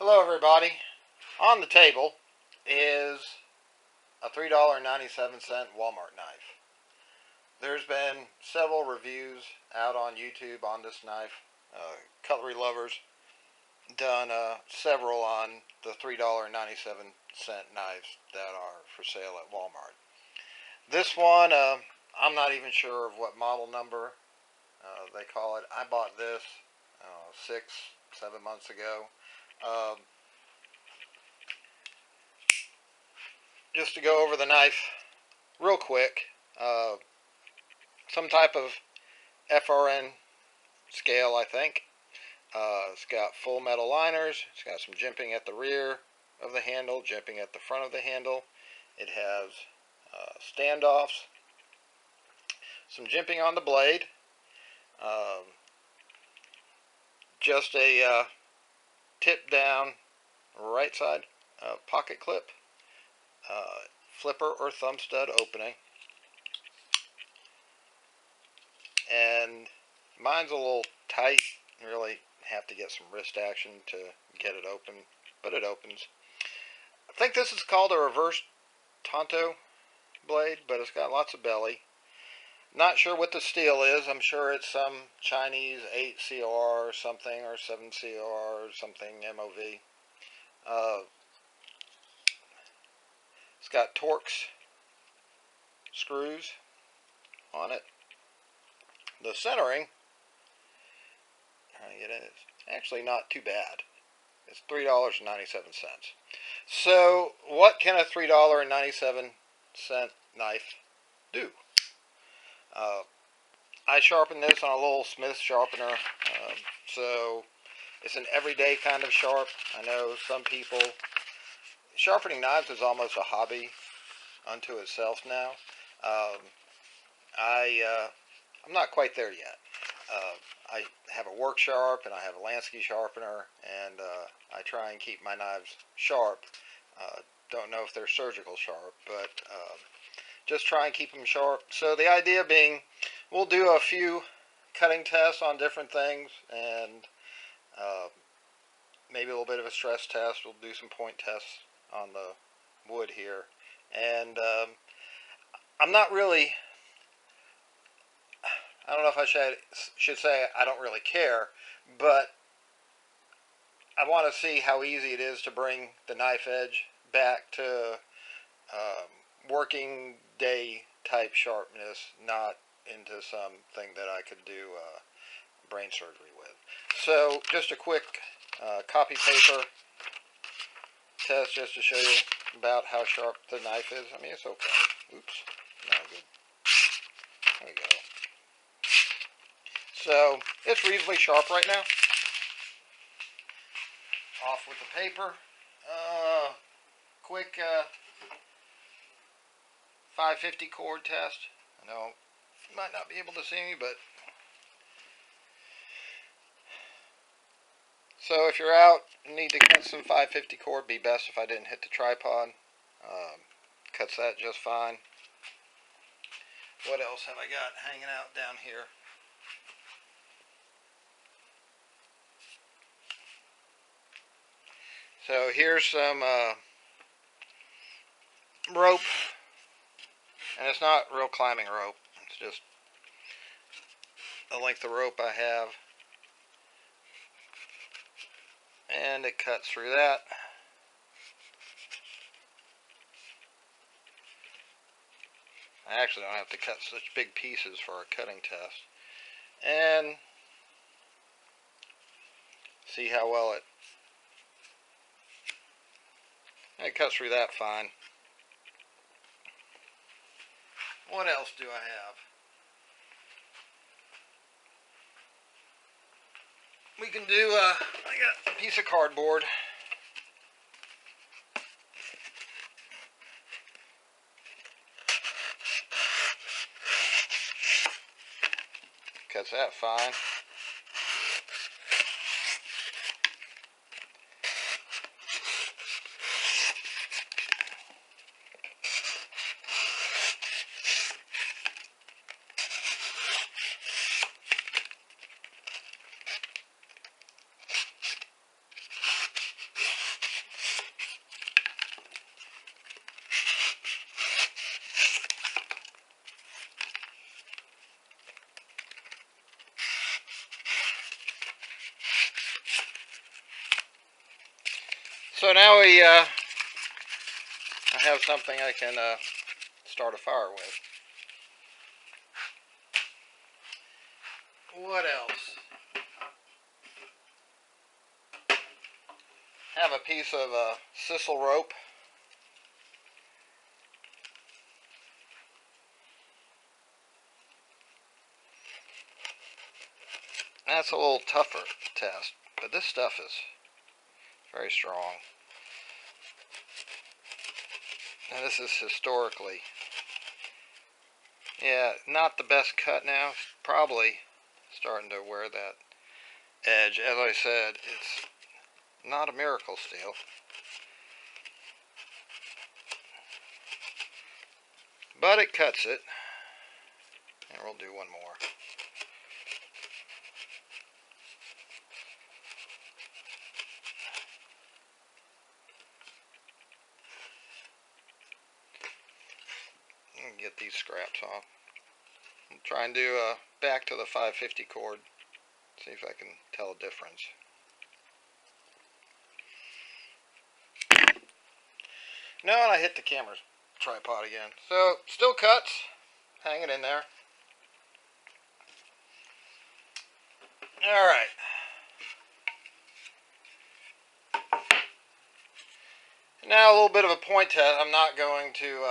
Hello everybody. On the table is a $3.97 Walmart knife. There's been several reviews out on YouTube on this knife. Cutlery lovers done several on the $3.97 knives that are for sale at Walmart. This one, I'm not even sure of what model number they call it. I bought this 6-7 months ago. Just to go over the knife real quick, some type of FRN scale, I think. It's got full metal liners. It's got some jimping at the rear of the handle, jimping at the front of the handle. It has standoffs, some jimping on the blade, just a tip down right side pocket clip, flipper or thumb stud opening, and mine's a little tight. Really have to get some wrist action to get it open, but it opens. I think this is called a reverse Tonto blade, but it's got lots of belly. Not sure what the steel is. I'm sure it's some Chinese 8CR or something, or 7CR or something MOV. It's got Torx screws on it. The centering, it is actually not too bad. It's $3.97. So what can a $3.97 knife do? I sharpen this on a little Smith sharpener, so it's an everyday kind of sharp. I know some people, sharpening knives is almost a hobby unto itself now. I'm not quite there yet. I have a work sharp and I have a Lansky sharpener, and I try and keep my knives sharp. Don't know if they're surgical sharp, but just try and keep them sharp. So the idea being, we'll do a few cutting tests on different things, and maybe a little bit of a stress test. We'll do some point tests on the wood here. And I'm not really, I don't know if I should say I don't really care, but I want to see how easy it is to bring the knife edge back to working day type sharpness, not into something that I could do brain surgery with. So just a quick copy paper test just to show you about how sharp the knife is. I mean, it's okay. Oops, not good. There we go. So it's reasonably sharp right now. Off with the paper. Quick 550 cord test. I know you might not be able to see me, but so if you're out and need to cut some 550 cord, be best if I didn't hit the tripod. Cuts that just fine. What else have I got hanging out down here? So here's some rope, and it's not real climbing rope. It's just the length of rope I have, and it cuts through that. I actually don't have to cut such big pieces for a cutting test. And see how well it cuts through that fine. What else do I have? We can do, I got a piece of cardboard. Cuts that fine. So now I have something I can start a fire with. What else? Have a piece of sisal rope. That's a little tougher to test, but this stuff is very strong. And this is historically, yeah, not the best cut now. It's probably starting to wear that edge. As I said, it's not a miracle steel. But it cuts it. And we'll do one more. And get these scraps off. I'll try and do back to the 550 cord. See if I can tell a difference. No, and I hit the camera's tripod again. So, still cuts. Hanging in there. Alright. Now a little bit of a point test. I'm not going to,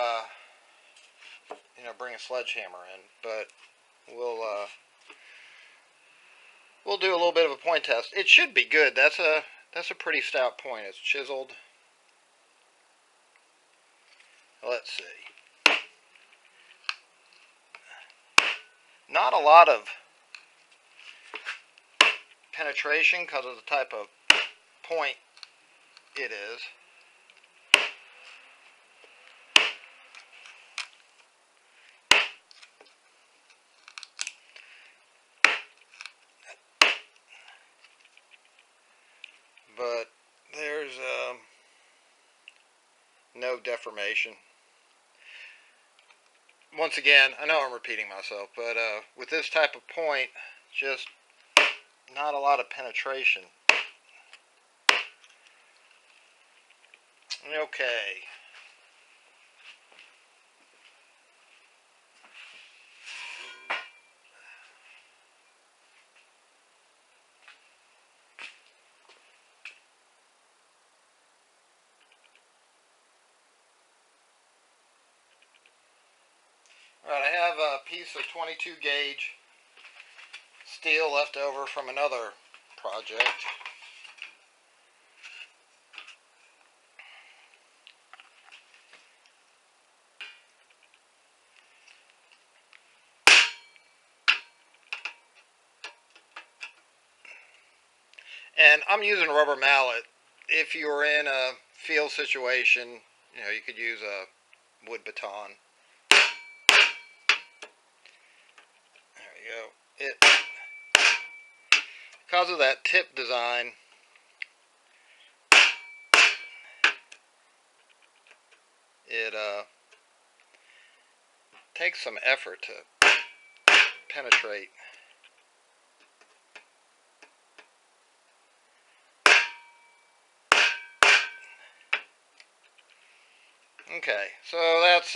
bring a sledgehammer in, but we'll do a little bit of a point test. It should be good. That's a pretty stout point. It's chiseled. Let's see. Not a lot of penetration because of the type of point it is. But there's no deformation. Once again, I know I'm repeating myself, but with this type of point, just not a lot of penetration. Okay. Alright, I have a piece of 22 gauge steel left over from another project. And I'm using a rubber mallet. If you're in a field situation, you could use a wood baton. There we go. Because of that tip design, it takes some effort to penetrate. Okay, so that's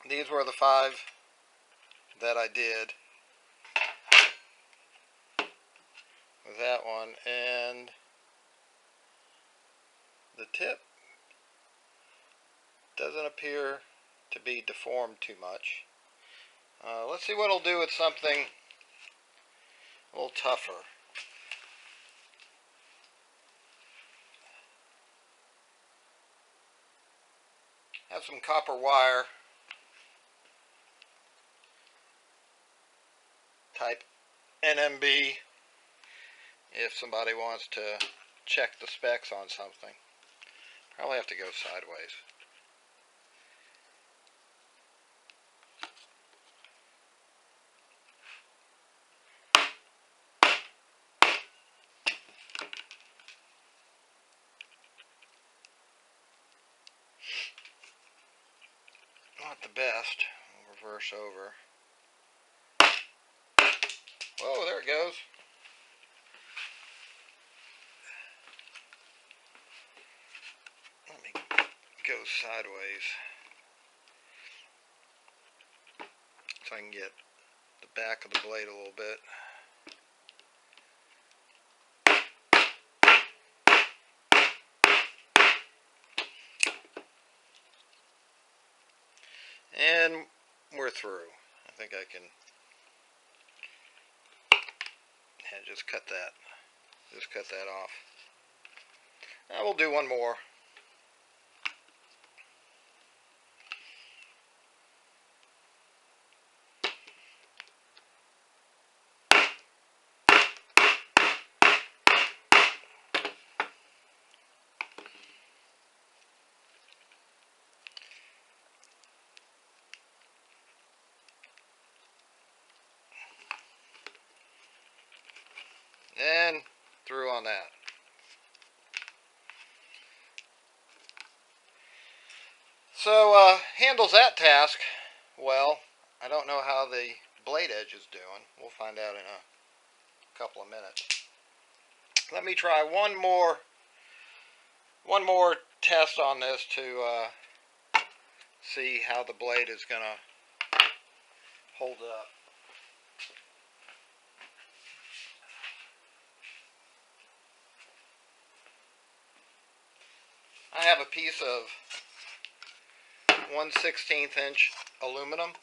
these were the 5 that I did with that one, and the tip doesn't appear to be deformed too much. Let's see what it'll do with something a little tougher. Have some copper wire type NMB if somebody wants to check the specs on something. Probably have to go sideways. Not the best. I'll reverse over. Whoa, there it goes. goes sideways so I can get the back of the blade a little bit. And we're through. I think I can just cut that off. We'll do one more. And through on that. So, handles that task well. I don't know how the blade edge is doing. We'll find out in a couple of minutes. Let me try one more test on this to see how the blade is going to hold up. I have a piece of 1/16 inch aluminum.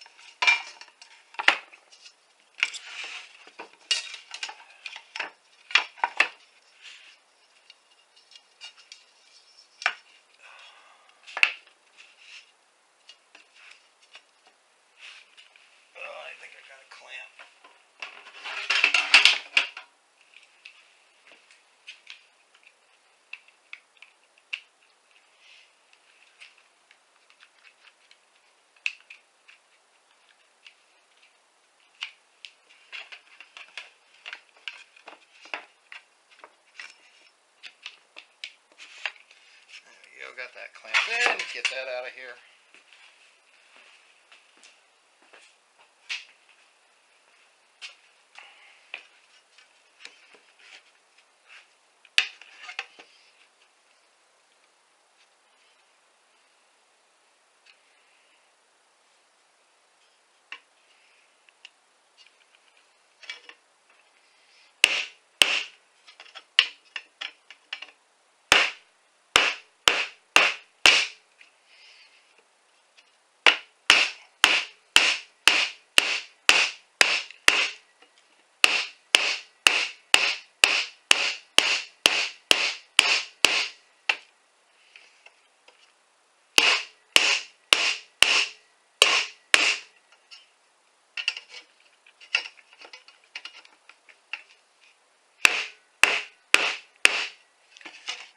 Oh, I think I got a clamp. Got that clamped in. Get that out of here.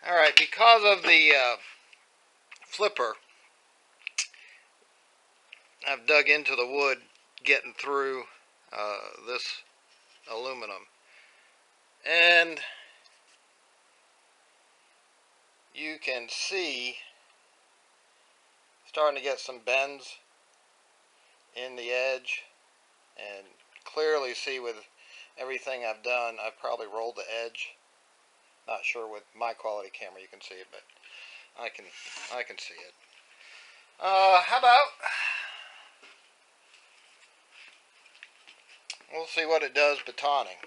Alright, because of the flipper, I've dug into the wood getting through this aluminum. And you can see starting to get some bends in the edge, and clearly see with everything I've done, I've probably rolled the edge. Not sure with my quality camera you can see it, but I can see it. How about we'll see what it does batoning.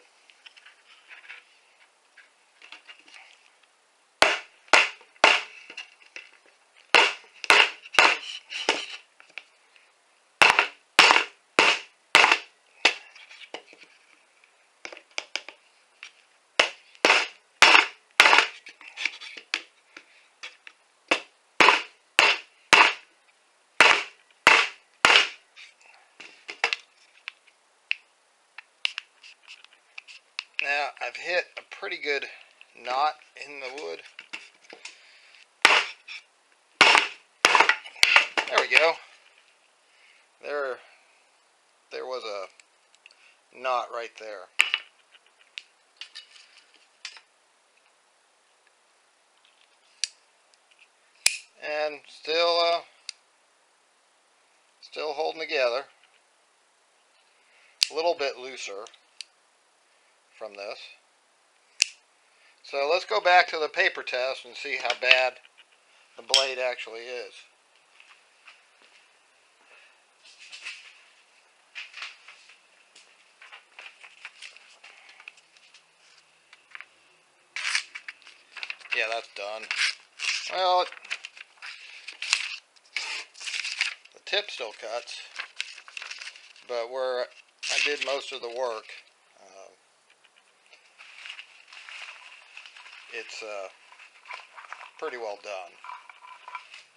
Now, I've hit a pretty good knot in the wood. There we go. There was a knot right there. And still holding together. A little bit looser from this. So let's go back to the paper test and see how bad the blade actually is. Yeah, that's done. Well, the tip still cuts, but where I did most of the work, it's pretty well done.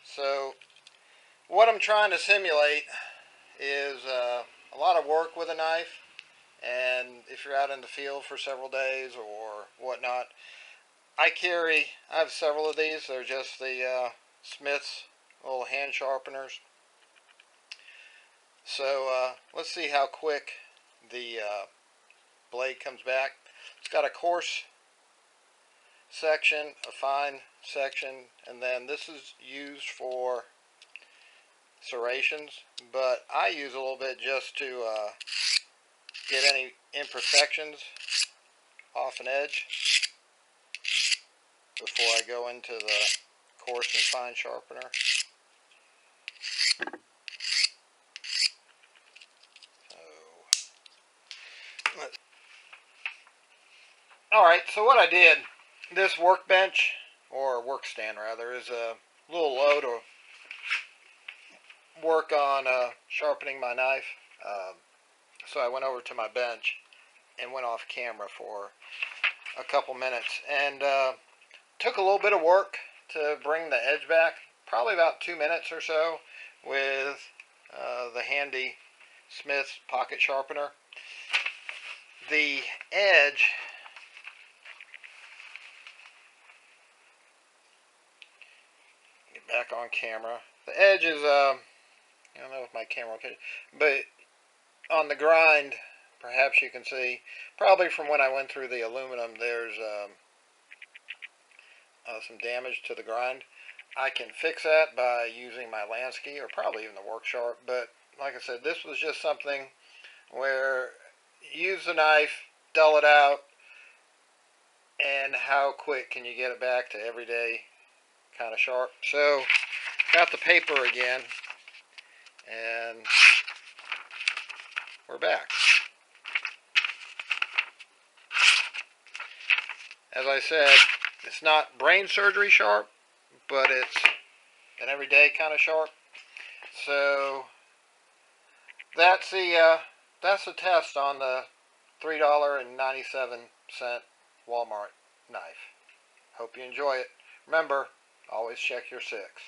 So what I'm trying to simulate is a lot of work with a knife, and if you're out in the field for several days or whatnot, I have several of these. They're just the Smith's little hand sharpeners. So let's see how quick the blade comes back. It's got a coarse section, a fine section, and then this is used for serrations, but I use a little bit just to get any imperfections off an edge before I go into the coarse and fine sharpener. Alright, so what I did, this workbench, or work stand rather, is a little low to work on sharpening my knife. So I went over to my bench and went off camera for a couple minutes, and took a little bit of work to bring the edge back, probably about 2 minutes or so, with the handy Smith's pocket sharpener. The edge, get back on camera, the edge is, I don't know if my camera will catch it, but on the grind, perhaps you can see, probably from when I went through the aluminum, there's some damage to the grind. I can fix that by using my Lansky, or probably even the Work Sharp, but like I said, this was just something where you use the knife, dull it out, and how quick can you get it back to everyday kind of sharp. So, got the paper again, and we're back. As I said, it's not brain surgery sharp, but it's an everyday kind of sharp. So that's the test on the $3.97 Walmart knife. Hope you enjoy it. Remember, always check your six.